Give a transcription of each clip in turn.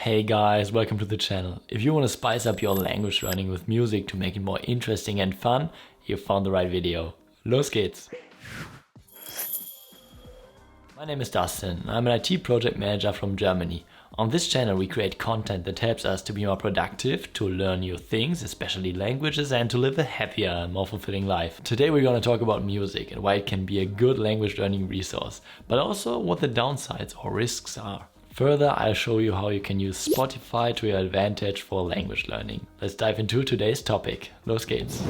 Hey guys, welcome to the channel. If you want to spice up your language learning with music to make it more interesting and fun, you found the right video. Los geht's! My name is Dustin. I'm an IT project manager from Germany. On this channel we create content that helps us to be more productive, to learn new things, especially languages, and to live a happier and more fulfilling life. Today we're going to talk about music and why it can be a good language learning resource, but also what the downsides or risks are. Further, I'll show you how you can use Spotify to your advantage for language learning. Let's dive into today's topic. Los geht's!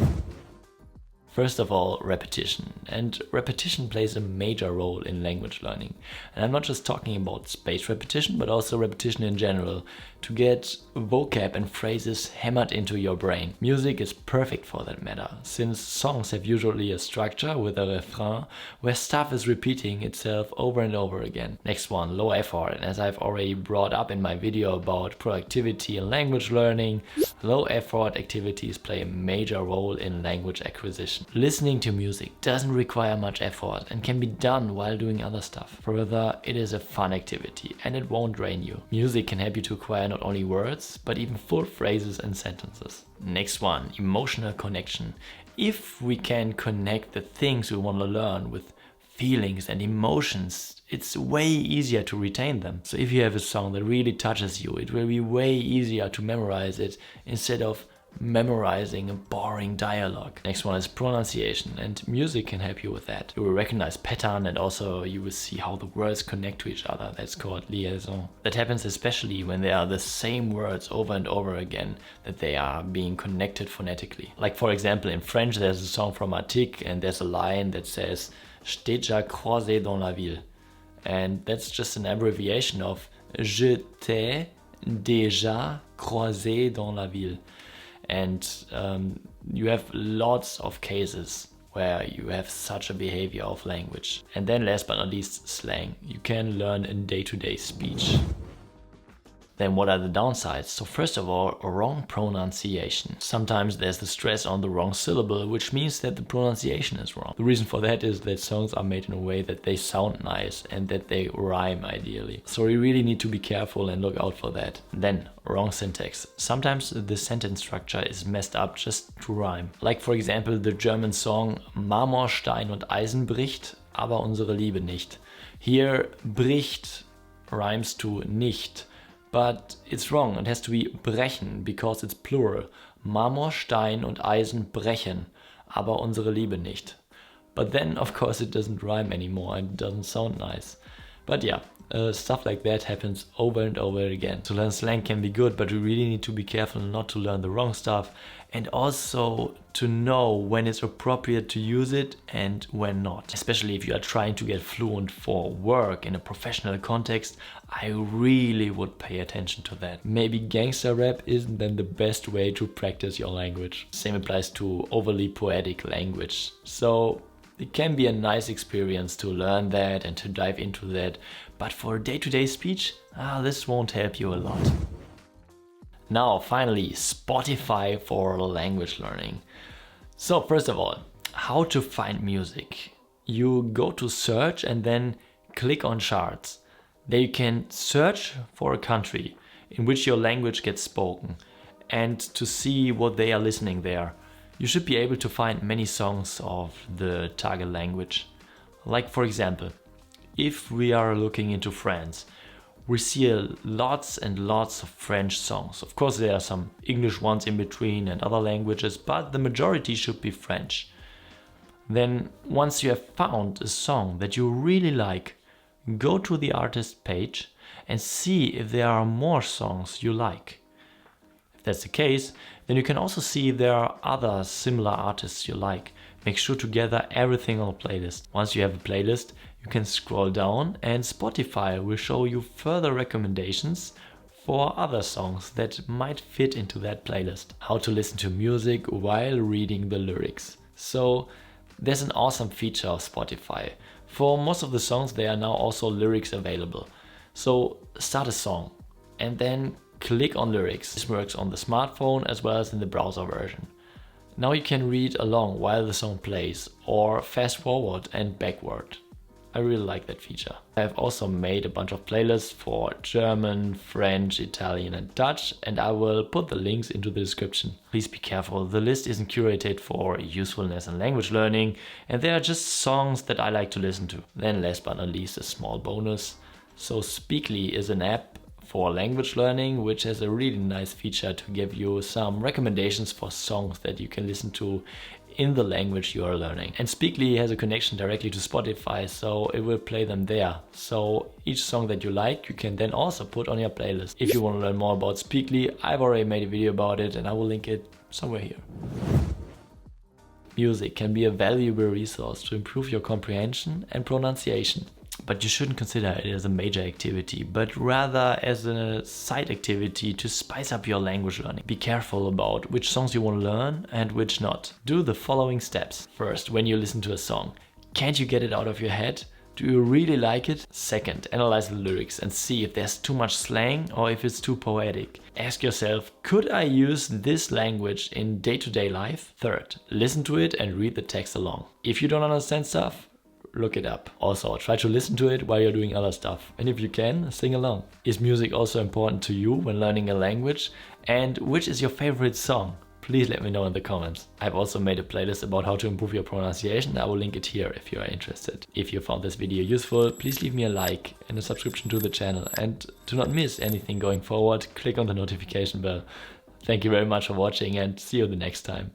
First of all, repetition. And repetition plays a major role in language learning. And I'm not just talking about spaced repetition, but also repetition in general, to get vocab and phrases hammered into your brain. Music is perfect for that matter, since songs have usually a structure with a refrain where stuff is repeating itself over and over again. Next one, low effort. And as I've already brought up in my video about productivity and language learning, low effort activities play a major role in language acquisition. Listening to music doesn't require much effort and can be done while doing other stuff. Further, it is a fun activity and it won't drain you. Music can help you to acquire not only words, but even full phrases and sentences. Next one, emotional connection. If we can connect the things we want to learn with feelings and emotions, it's way easier to retain them. So if you have a song that really touches you, it will be way easier to memorize it instead of memorizing a boring dialogue. Next one is pronunciation, and music can help you with that. You will recognize pattern and also you will see how the words connect to each other. That's called liaison. That happens especially when they are the same words over and over again, that they are being connected phonetically. Like for example in French there's a song from Attic and there's a line that says "Je t'ai déjà croisé dans la ville." And that's just an abbreviation of "Je t'ai déjà croisé dans la ville." And you have lots of cases where you have such a behavior of language. And then last but not least, slang. You can learn in day-to-day speech. Then what are the downsides? So first of all, wrong pronunciation. Sometimes there's the stress on the wrong syllable, which means that the pronunciation is wrong. The reason for that is that songs are made in a way that they sound nice and that they rhyme ideally. So you really need to be careful and look out for that. Then wrong syntax. Sometimes the sentence structure is messed up just to rhyme. Like for example the German song Marmor, Stein und Eisen bricht, aber unsere Liebe nicht. Here bricht rhymes to nicht. But it's wrong, it has to be brechen because it's plural. Marmor, Stein und Eisen brechen, aber unsere Liebe nicht. But then of course it doesn't rhyme anymore and it doesn't sound nice. But yeah, stuff like that happens over and over again. To learn slang can be good, but we really need to be careful not to learn the wrong stuff and also to know when it's appropriate to use it and when not. Especially if you are trying to get fluent for work in a professional context, I really would pay attention to that. Maybe gangster rap isn't then the best way to practice your language. Same applies to overly poetic language. So it can be a nice experience to learn that and to dive into that, but for day-to-day speech, this won't help you a lot. Now, finally, Spotify for language learning. So first of all, how to find music. You go to search and then click on charts. There you can search for a country in which your language gets spoken and to see what they are listening there. You should be able to find many songs of the target language. Like for example, if we are looking into France, we see lots and lots of French songs. Of course there are some English ones in between and other languages, but the majority should be French. Then once you have found a song that you really like, go to the artist page and see if there are more songs you like. If that's the case, then you can also see if there are other similar artists you like. Make sure to gather everything on a playlist. Once you have a playlist, you can scroll down and Spotify will show you further recommendations for other songs that might fit into that playlist. How to listen to music while reading the lyrics. So there's an awesome feature of Spotify. For most of the songs there are now also lyrics available. So start a song and then click on lyrics. This works on the smartphone as well as in the browser version. Now you can read along while the song plays or fast forward and backward. I really like that feature. I've also made a bunch of playlists for German, French, Italian and Dutch, and I will put the links into the description. Please be careful, the list isn't curated for usefulness and language learning, and they are just songs that I like to listen to. Then last but not least, a small bonus. So Speakly is an app for language learning, which has a really nice feature to give you some recommendations for songs that you can listen to in the language you are learning. And Speakly has a connection directly to Spotify, so it will play them there. So each song that you like, you can then also put on your playlist. If you want to learn more about Speakly, I've already made a video about it and I will link it somewhere here. Music can be a valuable resource to improve your comprehension and pronunciation. But you shouldn't consider it as a major activity, but rather as a side activity to spice up your language learning. Be careful about which songs you want to learn and which not. Do the following steps. First, when you listen to a song, can't you get it out of your head? Do you really like it? Second, analyze the lyrics and see if there's too much slang or if it's too poetic. Ask yourself, could I use this language in day-to-day life? Third, listen to it and read the text along. If you don't understand stuff, look it up. Also, try to listen to it while you're doing other stuff. And if you can, sing along. Is music also important to you when learning a language? And which is your favorite song? Please let me know in the comments. I've also made a playlist about how to improve your pronunciation. I will link it here if you are interested. If you found this video useful, please leave me a like and a subscription to the channel. And to not miss anything going forward, click on the notification bell. Thank you very much for watching and see you the next time.